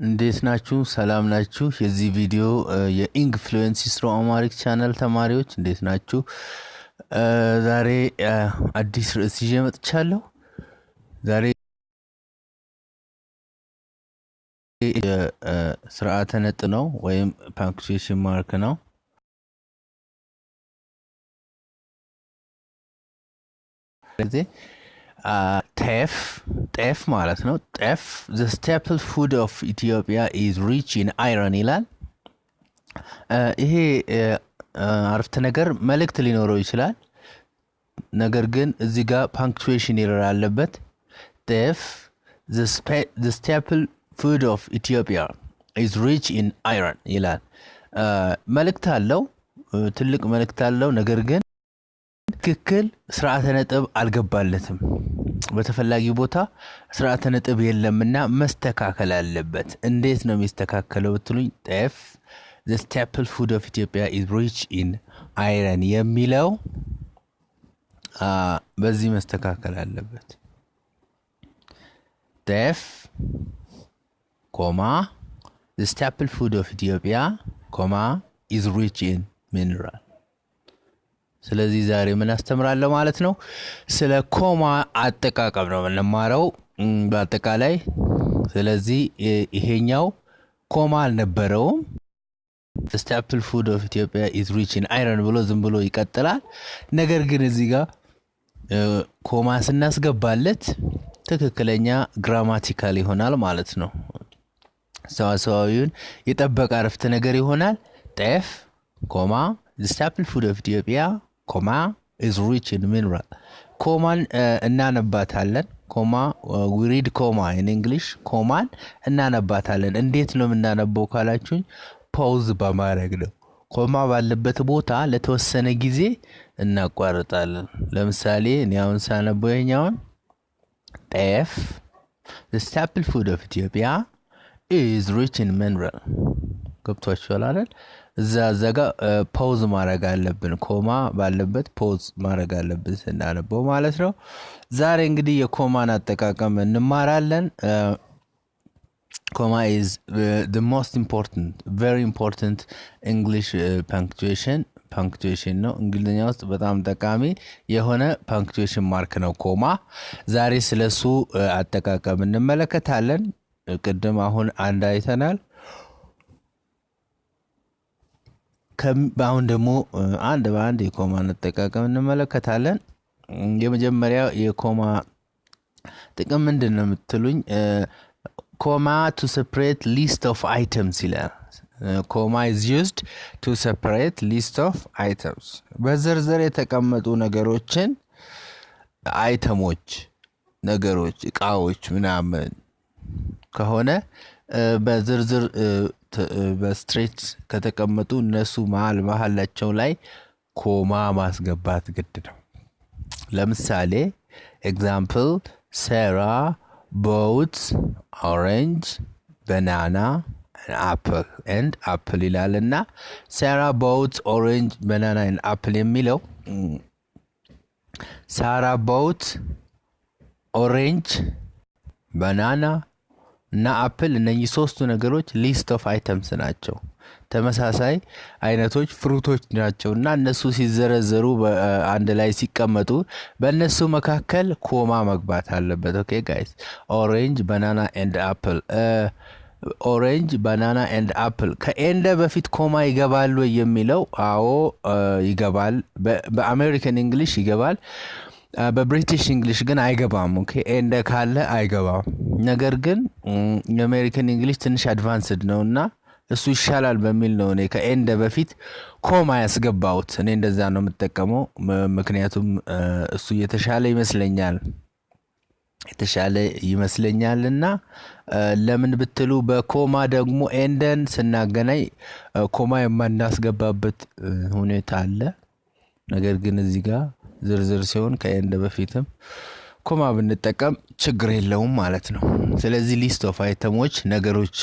እንዴት ናችሁ? ሰላም ናችሁ? የዚህ ቪዲዮ የኢንፍሉዌንሲ ስሮ አማሪክ ቻናል ተማሪዎች እንዴት ናችሁ? ዛሬ አዲስ ርዕስ ይዤ መጥቻለሁ። ዛሬ ሥርዓተ-ነጥብ ነው ወይም punctuation mark ነው። ስለዚህ ጤፍ ማለት ነው። ጤፍ the staple food of Ethiopia is rich in iron ይላል። ይሄ አረፍተ ነገር መልእክት ሊኖረው ይችላል። ነገር ግን እዚህ ጋር punctuation error አለበት። ጤፍ the staple food of Ethiopia is rich in iron ይላል። መልእክት አለው፣ ትልቅ መልእክት አለው። ነገር ግን ትክክል ሥርዓተ-ነጥብ አልገባለትም። በተፈላጊ ቦታ ሥርዓተ-ነጥብ የለምና መስተካከል አለበት። እንዴት ነው የሚስተካከለው ብትሉኝ ጤፍ the staple food of Ethiopia is rich in iron የሚለው በዚህ መስተካከል አለበት። ጤፍ the staple food of Ethiopia is rich in mineral። ስለዚህ ዛሬ ምን አስተምራለሁ ማለት ነው? ስለ ኮማ አጠቃቀም ነው የምንማረው በአጠቃላይ። ስለዚህ ይሄኛው ኮማ አልነበረውም። the staple food of Ethiopia is rich in iron ብሎ ዝም ብሎ ይቀጥላል። ነገር ግን እዚህ ጋር ኮማ ስናስገባለት ትክክለኛ ግራማቲካል ይሆናል ማለት ነው። ሰዋሰዋዊውን የጠበቀ አረፍተ ነገር ይሆናል። ጤፍ the staple food of Ethiopia is rich in mineral። ኮማን እናነባታለን። we read comma in English። ኮማን እናነባታለን። እንዴት ነው የምናነበው ካላችሁኝ ፖዝ በማድረግ ነው። ኮማ ባለበት ቦታ ለተወሰነ ጊዜ እናቋርጣለን። ለምሳሌ እኔ አሁን ሳነበው ይሄኛውን ጤፍ the staple food of Ethiopia is rich in mineral ገብቷችኋል አይደል? እዛ ጋር ፖዝ ማድረግ አለብን። ኮማ ባለበት ፖዝ ማድረግ አለብን ስናነበው ማለት ነው። ዛሬ እንግዲህ የኮማን አጠቃቀም እንማራለን። ኮማ is the most important, very important English punctuation ነው። እንግሊዝኛ ውስጥ በጣም ጠቃሚ የሆነ punctuation mark ነው ኮማ። ዛሬ ስለሱ አጠቃቀም እንመለከታለን። ቅድም አሁን አንድ አይተናል። አሁን ደግሞ አንድ በአንድ የኮማን አጠቃቀም እንመለከታለን። የመጀመሪያው የኮማ ጥቅም ምንድነው የምትሉኝ? ኮማ to separate list of items ይላል። ኮማ is used to separate list of items። በዝርዝር የተቀመጡ ነገሮችን አይተሞች፣ ነገሮች፣ እቃዎች ምናምን ከሆነ በዝርዝር በስትሬት ከተቀመጡ እነሱ መሃላቸው ላይ ኮማ ማስገባት ግድ ነው። ለምሳሌ ኤግዛምፕል Sarah bought orange, banana and apple ይላልና Sarah bought orange, banana and apple የሚለው Sarah bought orange, banana እና አፕል እነኚህ ሶስቱ ነገሮች ሊስት ኦፍ አይተምስ ናቸው። ተመሳሳይ አይነቶች ፍሩቶች ናቸውና እነሱ ሲዘረዘሩ አንድ ላይ ሲቀመጡ በእነሱ መካከል ኮማ መግባት አለበት። ኦኬ ጋይስ ኦሬንጅ ባናና ኤንድ አፕል ኦሬንጅ ባናና ኤንድ አፕል ከኤንድ በፊት ኮማ ይገባል ወይ የሚለው አዎ ይገባል። በአሜሪካን እንግሊሽ ይገባል። በብሪቲሽ እንግሊሽ ግን አይገባም። ኦኬ ኤንድ ካለ አይገባም። ነገር ግን የአሜሪካን እንግሊሽ ትንሽ አድቫንስድ ነውና እሱ ይሻላል በሚል ነው እኔ ከኤንድ በፊት ኮማ ያስገባሁት። እኔ እንደዛ ነው የምጠቀመው፣ ምክንያቱም እሱ የተሻለ ይመስለኛልና ለምን ብትሉ በኮማ ደግሞ ኤንድን ስናገናኝ ኮማ የማናስገባበት ሁኔታ አለ። ነገር ግን እዚህ ጋር ዝርዝር ሲሆን ከኤንድ በፊትም ኮማ ብንጠቀም ችግር የለውም ማለት ነው። ስለዚህ ሊስት ኦፍ አይተሞች ነገሮች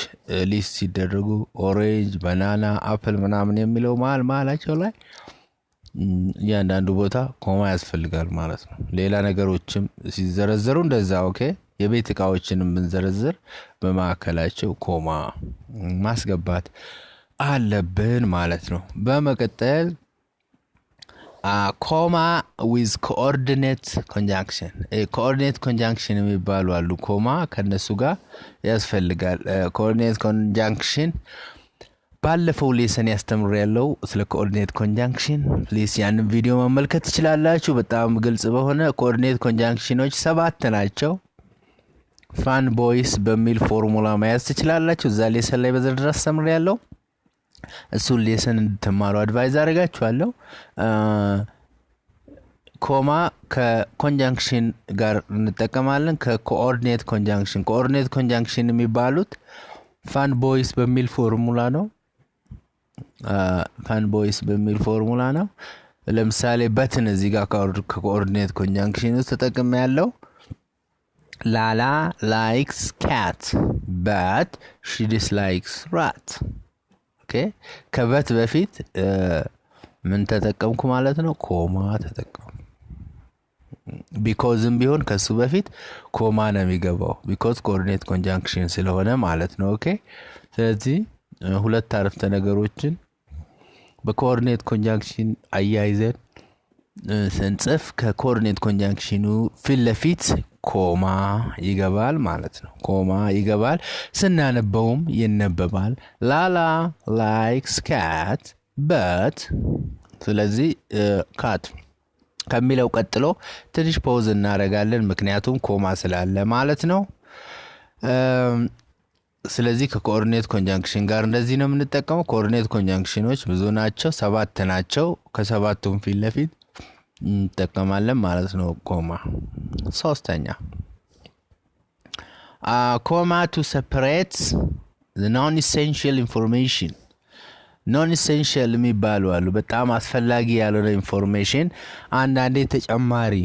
ሊስት ሲደረጉ ኦሬንጅ፣ ባናና፣ አፕል ምናምን የሚለው መሃላቸው ላይ እያንዳንዱ ቦታ ኮማ ያስፈልጋል ማለት ነው። ሌላ ነገሮችም ሲዘረዘሩ እንደዛ ኦኬ የቤት እቃዎችንም ብንዘረዝር በማከላቸው ኮማ ማስገባት አለብን ማለት ነው። በመቀጠል comma with coordinate conjunction coordinate conjunction የሚባሉ አሉ ኮማ ከነሱ ጋር ያስፈልጋል coordinate conjunction ባለፈው ሌሰን ያስተምራለሁ ስለ coordinate conjunction ፕሊዝ ያንን ቪዲዮ መመልከት ትችላላችሁ በጣም ግልጽ በሆነ coordinate conjunctionዎች 7 ናቸው fun boys በሚል ፎርሙላ መያዝ ትችላላችሁ እዛ ሌሰን ላይ በዝርዝር አስተምራለሁ እሱን ሌሰን እንድትማሩ አድቫይዝ አደርጋችኋለሁ ኮማ ከኮንጃንክሽን ጋር እንጠቀማለን ከኮኦርዲኔት ኮንጃንክሽን የሚባሉት ፋን ቦይስ በሚል ፎርሙላ ነው ለምሳሌ በትን እዚህ ጋር ከኮኦርዲኔት ኮንጃንክሽን ውስጥ ተጠቅሜያለሁ ላላ likes cat but she dislikes rat ኦኬ ከበት በፊት ምን ተጠቀምኩ ማለት ነው ኮማ ተጠቀምኩ ቢኮዝም ቢሆን ከሱ በፊት ኮማ ነው የሚገባው ቢኮዝ ኮኦርዲኔት ኮንጃንክሽን ስለሆነ ማለት ነው ኦኬ ስለዚህ ሁለት አረፍተ ነገሮችን በኮኦርዲኔት ኮንጃንክሽን አያይዘን ስንጽፍ ከኮኦርዲኔት ኮንጃንክሽኑ ፊት ለፊት ኮማ ይገባል ማለት ነው ኮማ ይገባል ስናነበውም ይነበባል ላላ likes cat but ስለዚህ cat ከሚለው ቀጥሎ ትንሽ ፖዝ እናደርጋለን ምክንያቱም ኮማ ስላለ ማለት ነው ስለዚህ ከኮኦርዲኔት ኮንጃንክሽን ጋር እንደዚህ ነው የምንጠቀመው ኮኦርዲኔት ኮንጃንክሽኖች ብዙ ናቸው 7 ናቸው ከሰባቱም ፊት ለፊት እንጠቀማለን ማለት ነው ኮማ ሶስተኛ comma to separate the non-essential information non-essential የሚባሉ አሉ በጣም አስፈላጊ ያልሆነ ኢንፎርሜሽን አንዳንዴ ተጨማሪ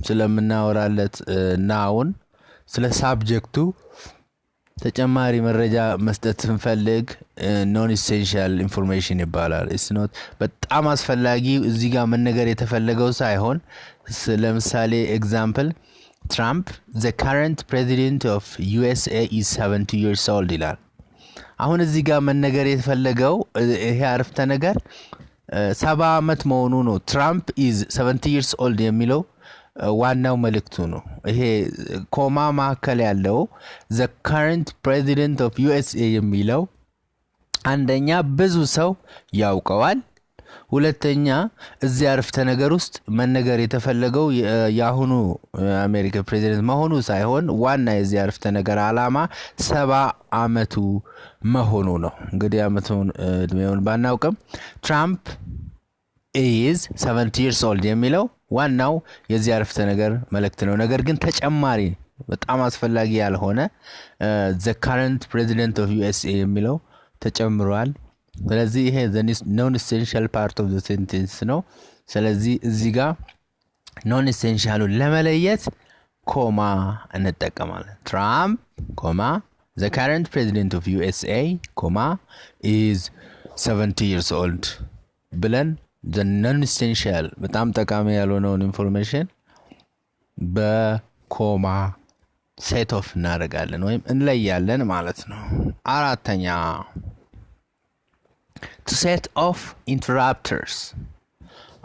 ስለምናወራለት ናውን ስለ ሳብጀክቱ ተጨማሪ መረጃ መስጠት እንፈልግ non essential information ይባላል it's not በጣም አስፈላጊ እዚህ ጋር መነገር የተፈለገው ሳይሆን ለምሳሌ ኤግዛምፕል Trump the current president of USA is 70 years old ይላል አሁን እዚህ ጋር መነገር የተፈለገው ይሄ አረፍተ ነገር 70 አመት መሆኑ ነው Trump is 70 years old የሚለው ዋናው መልእክቱ ነው ይሄ ኮማ ማከለ ያለው the current president of USA የሚለው አንደኛ ብዙ ሰው ያውቀዋል ሁለተኛ እዚህ አረፍተ ነገር ውስጥ መነገር የተፈለገው ያሁኑ አሜሪካ ፕሬዚደንት መሆኑ ሳይሆን ዋና የዚህ አረፍተ ነገር ዓላማ 70 አመቱ መሆኑ ነው እንግዲህ አመቱን እድሜውን ባናውቅም Trump is 70 years old የሚለው ዋናው የዚህ አረፍተ ነገር መልእክት ነው ነገር ግን ተጨማሪ በጣም አስፈላጊ ያልሆነ the current president of USA የሚለው ተጨምሯል ስለዚህ ይሄ the non essential part of the sentence ነው ስለዚህ እዚህ ጋር non essential ለመለየት ኮማ እንጠቀማለን Trump comma the current president of USA comma is 70 years old ብለን the non essential በጣም ጠቃሚ ያልሆነውን ኢንፎርሜሽን በኮማ ሴት ኦፍ እናደርጋለን ወይም እንለያለን ማለት ነው አራተኛ to set off interrupters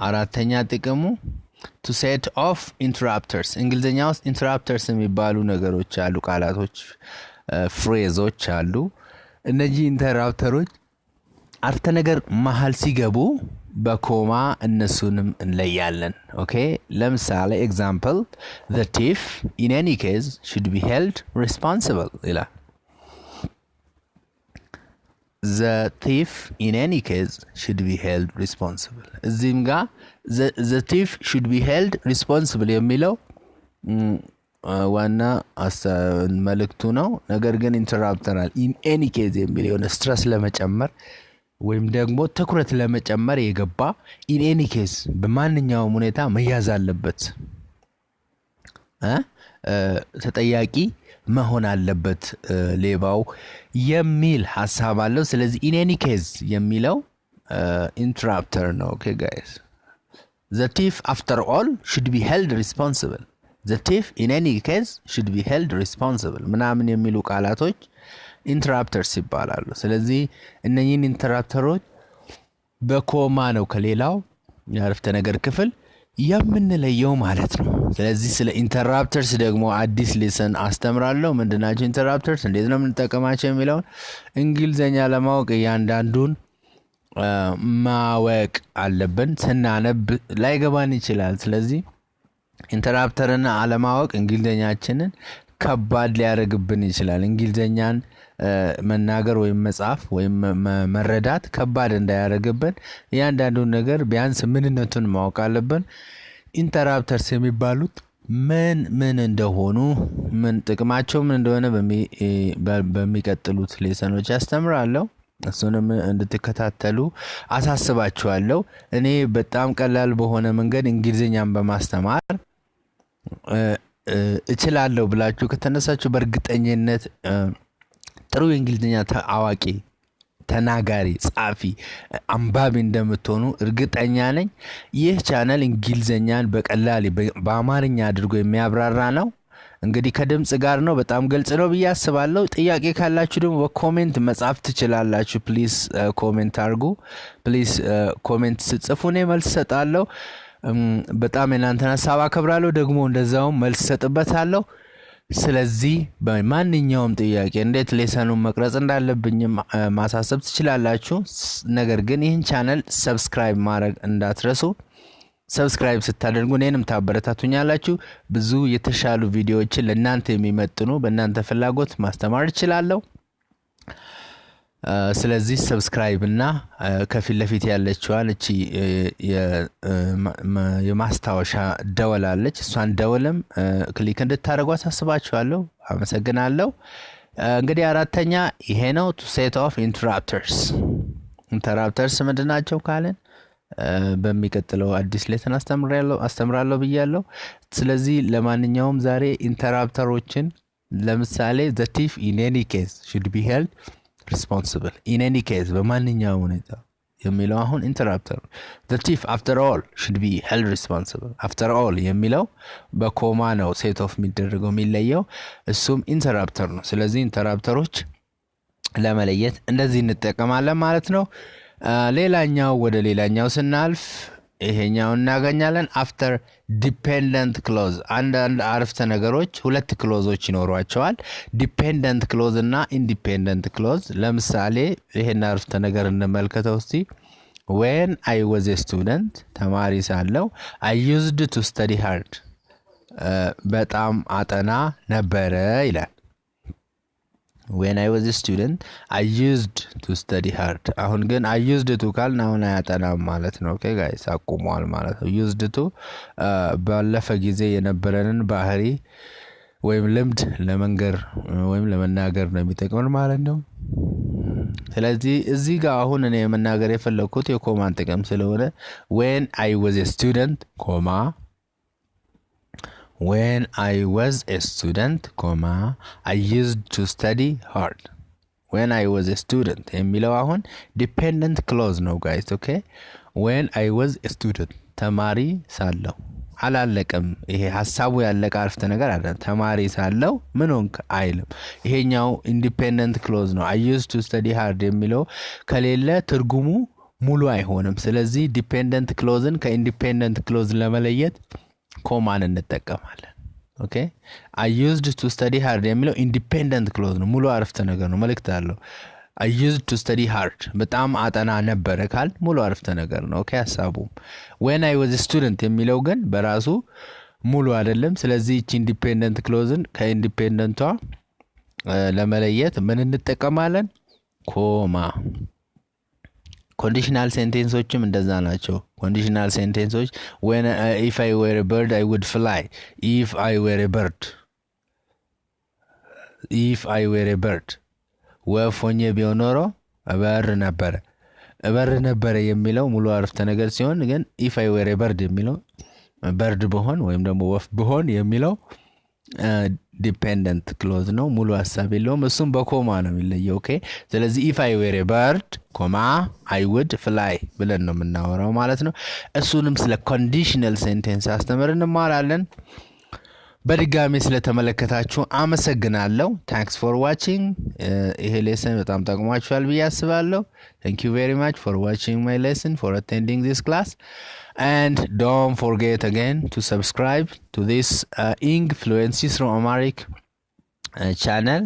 አራተኛ ጥቅሙ to set off interrupters እንግሊዝኛ ውስጥ interrupters የሚባሉ ነገሮች አሉ ቃላቶች ፍሬዞች አሉ እነዚህ ኢንተራፕተሮች አረፍተ ነገር መሃል ሲገቡ በኮማ እነሱንም እንለያለን ኦኬ ለምሳሌ ኤግዛምፕል the thief in any case should be held responsible ይላል the thief in any case should be held responsible እዚህም ጋር the thief should be held responsible የሚለው ዋና መልእክቱ ነው ነገር ግን ኢንተራፕተራል in any case የሚለው የሆነ ስትረስ ለመጨመር ወይም ደግሞ ትኩረት ለመጨመር የገባ in any case በማንኛውም ሁኔታ መያዝ አለበት ተጠያቂ መሆን አለበት ሌባው የሚል ሐሳብ አለው ስለዚህ in any case የሚለው interrupter ነው okay guys the thief after all should be held responsible the thief in any case should be held responsible ምናምን የሚሉ ቃላቶች ኢንተራፕተርስ ይባላሉ። ስለዚህ እነኚህን ኢንተራፕተሮች በኮማ ነው ከሌላው የአረፍተ ነገር ክፍል የምንለየው ማለት ነው። ስለዚህ ስለ ኢንተራፕተርስ ደግሞ አዲስ ሌሰን አስተምራለሁ። ምንድናቸው ኢንተራፕተርስ፣ እንዴት ነው የምንጠቀማቸው የሚለውን እንግሊዝኛ ለማወቅ እያንዳንዱን ማወቅ አለብን። ስናነብ ላይገባን ይችላል። ስለዚህ ኢንተራፕተርና አለማወቅ እንግሊዝኛችንን ከባድ ሊያደርግብን ይችላል። እንግሊዝኛን መናገር ወይም መጻፍ ወይም መረዳት ከባድ እንዳያደርግብን እያንዳንዱን ነገር ቢያንስ ምንነቱን ማወቅ አለብን። ኢንተራፕተርስ የሚባሉት ምን እንደሆኑ ምን ጥቅማቸው ምን እንደሆነ በሚቀጥሉት ሌሰኖች አስተምራለሁ። እሱንም እንድትከታተሉ አሳስባችኋለሁ። እኔ በጣም ቀላል በሆነ መንገድ እንግሊዝኛን በማስተማር እችላለሁ ብላችሁ ከተነሳችሁ በእርግጠኝነት ጥሩ የእንግሊዝኛ አዋቂ፣ ተናጋሪ፣ ጻፊ፣ አንባቢ እንደምትሆኑ እርግጠኛ ነኝ። ይህ ቻናል እንግሊዝኛን በቀላል በአማርኛ አድርጎ የሚያብራራ ነው። እንግዲህ ከድምጽ ጋር ነው። በጣም ግልጽ ነው ብዬ አስባለሁ። ጥያቄ ካላችሁ ደግሞ በኮሜንት መጻፍ ትችላላችሁ። ፕሊዝ ኮሜንት አድርጉ። ፕሊዝ ኮሜንት ስጽፉ እኔ መልስ ሰጣለሁ። በጣም እናንተን ሐሳብ አከብራለሁ። ደግሞ እንደዛውም መልስ ሰጥበታለሁ። ስለዚህ በማንኛውም ጥያቄ እንዴት ሌሰኑን መቅረጽ እንዳለብኝ ማሳሰብ ትችላላችሁ። ነገር ግን ይህን ቻናል ሰብስክራይብ ማድረግ እንዳትረሱ። ሰብስክራይብ ስታደርጉ እኔንም ታበረታቱኛላችሁ። ብዙ የተሻሉ ቪዲዮዎችን ለእናንተ የሚመጥኑ በእናንተ ፍላጎት ማስተማር እችላለሁ። ስለዚህ ሰብስክራይብ እና ከፊት ለፊት ያለችዋን እቺ የማስታወሻ ደወል አለች። እሷን ደወልም ክሊክ እንድታደርጉ አሳስባችኋለሁ። አመሰግናለሁ። እንግዲህ አራተኛ ይሄ ነው። to set off interrupters ምንድናቸው ካለን በሚቀጥለው አዲስ ሌሰን አስተምራለሁ ብያለሁ። ስለዚህ ለማንኛውም ዛሬ ኢንተራፕተሮችን ለምሳሌ the thief in any case should be held responsible in any case በማንኛውም ሁኔታ የሚለው አሁን ኢንተራፕተር the thief after all should be held responsible after all የሚለው በኮማ ነው ሴት ኦፍ የሚደረገው የሚለየው፣ እሱም ኢንተራፕተር ነው። ስለዚህ ኢንተራፕተሮች ለመለየት እንደዚህ እንጠቀማለን ማለት ነው። ወደ ሌላኛው ስናልፍ ይሄኛው እናገኛለን። after dependent clause አንዳንድ አረፍተ ነገሮች ሁለት ክሎዞች ይኖሯቸዋል፣ dependent clause እና independent clause። ለምሳሌ ይሄን አረፍተ ነገር እንመልከተው እስቲ። when I was a student ተማሪ ሳለሁ I used to study hard በጣም አጠና ነበረ ይላል። when I was a student I used to study hard አሁን ግን I used to ካልን አሁን አያጠናም ማለት ነው። ኦኬ ጋይስ አቁሟል ማለት ነው። used to ባለፈ ጊዜ የነበረንን ባህሪ ወይም ልምድ ለመንገር ወይም ለመናገር ነው የሚጠቅመን ማለት ነው። ስለዚህ እዚህ ጋር አሁን እኔ መናገር የፈለኩት የኮማን ጥቅም ስለሆነ when I was a student when I was a student, I used to study hard. When I was a student የሚለው አሁን dependent clause ነው guys. okay when I was a student ተማሪ ሳለሁ አላለቀም። ይሄ ሐሳቡ ያለቀ አረፍተ ነገር አይደለም። ተማሪ ሳለሁ ምን ሆንክ አይልም። ይሄኛው independent clause ነው። I used to study hard የሚለው ከሌለ ትርጉሙ ሙሉ አይሆንም። ስለዚህ dependent clauseን ከindependent clause ለመለየት ኮማን እንጠቀማለን። ኦኬ I used to study hard የሚለው independent clause ነው፣ ሙሉ አረፍተ ነገር ነው፣ መልእክት አለው። I used to study hard በጣም አጠና ነበረ ካል ሙሉ አረፍተ ነገር ነው። ኦኬ ሐሳቡ when I was a student የሚለው ግን በራሱ ሙሉ አይደለም። ስለዚህ እቺ independent clauseን ከindependentቷ ለመለየት ምን እንጠቀማለን? ኮማ። ኮንዲሽናል ሴንቴንሶችም እንደዛ ናቸው። ኮንዲሽናል ሴንቴንሶች when if I were a bird I would fly. if I were a bird ወፍ ሆኜ ቢሆን ኖሮ እበር ነበረ የሚለው ሙሉ አረፍተ ነገር ሲሆን ግን if I were a bird የሚለው በርድ ብሆን ወይም ደግሞ ወፍ ብሆን የሚለው dependent clause ነው፣ ሙሉ ሐሳብ የለውም። እሱም በኮማ ነው የሚለየው። ኦኬ ስለዚህ if I were a bird, I would fly ብለን ነው የምናወራው ማለት ነው። እሱንም ስለ conditional sentence አስተምረን እንማራለን። በድጋሚ ስለተመለከታችሁ አመሰግናለሁ thanks for watching ይሄ lesson በጣም ጠቅሟችኋል ብዬ አስባለሁ thank you very much for watching my lesson for attending this class and don't forget again to subscribe to this Influences from Amharic channel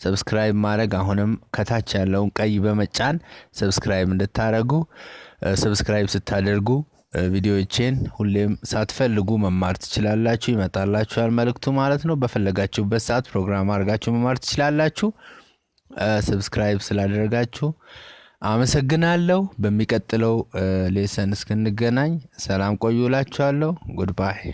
subscribe ማድረግ አሁንም ከታች ያለውን ቀይ በመጫን subscribe እንድታደርጉ subscribe ስታደርጉ ቪዲዮዎችን ሁሌም ሳትፈልጉ መማር ትችላላችሁ ይመጣላችኋል መልእክቱ ማለት ነው በፈለጋችሁበት ሰዓት ፕሮግራም አድርጋችሁ መማር ትችላላችሁ ሰብስክራይብ ስላደረጋችሁ አመሰግናለሁ በሚቀጥለው ሌሰን እስክንገናኝ ሰላም ቆዩላችኋለሁ goodbye